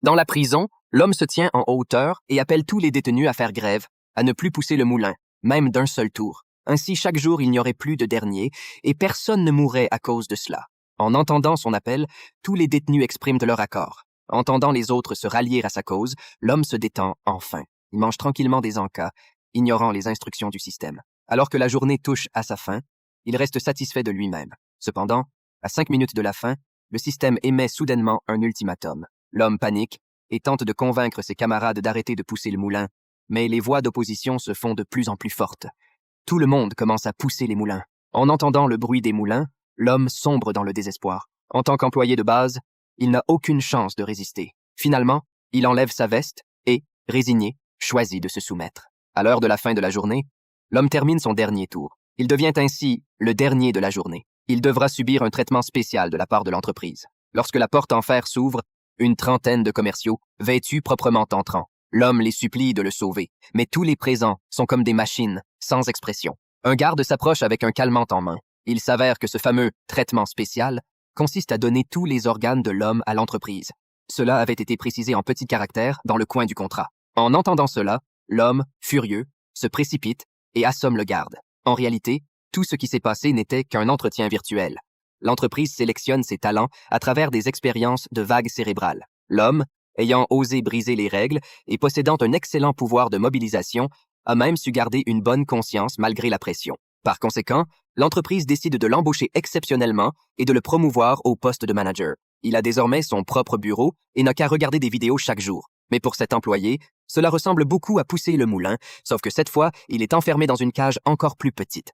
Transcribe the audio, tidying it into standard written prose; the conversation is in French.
Dans la prison, l'homme se tient en hauteur et appelle tous les détenus à faire grève, à ne plus pousser le moulin, même d'un seul tour. Ainsi, chaque jour, il n'y aurait plus de dernier, et personne ne mourrait à cause de cela. En entendant son appel, tous les détenus expriment leur accord. Entendant les autres se rallier à sa cause, l'homme se détend enfin. Il mange tranquillement des encas, ignorant les instructions du système. Alors que la journée touche à sa fin, il reste satisfait de lui-même. Cependant, à 5 minutes de la fin, le système émet soudainement un ultimatum. L'homme panique et tente de convaincre ses camarades d'arrêter de pousser le moulin, mais les voix d'opposition se font de plus en plus fortes. Tout le monde commence à pousser les moulins. En entendant le bruit des moulins, l'homme sombre dans le désespoir. En tant qu'employé de base, il n'a aucune chance de résister. Finalement, il enlève sa veste et, résigné, choisit de se soumettre. À l'heure de la fin de la journée, l'homme termine son dernier tour. Il devient ainsi le dernier de la journée. Il devra subir un traitement spécial de la part de l'entreprise. Lorsque la porte en fer s'ouvre, une trentaine de commerciaux, vêtus proprement entrant. L'homme les supplie de le sauver, mais tous les présents sont comme des machines, sans expression. Un garde s'approche avec un calmant en main. Il s'avère que ce fameux traitement spécial consiste à donner tous les organes de l'homme à l'entreprise. Cela avait été précisé en petits caractères dans le coin du contrat. En entendant cela, l'homme, furieux, se précipite et assomme le garde. En réalité, tout ce qui s'est passé n'était qu'un entretien virtuel. L'entreprise sélectionne ses talents à travers des expériences de vagues cérébrales. L'homme, ayant osé briser les règles et possédant un excellent pouvoir de mobilisation, a même su garder une bonne conscience malgré la pression. Par conséquent, l'entreprise décide de l'embaucher exceptionnellement et de le promouvoir au poste de manager. Il a désormais son propre bureau et n'a qu'à regarder des vidéos chaque jour. Mais pour cet employé, cela ressemble beaucoup à pousser le moulin, sauf que cette fois, il est enfermé dans une cage encore plus petite.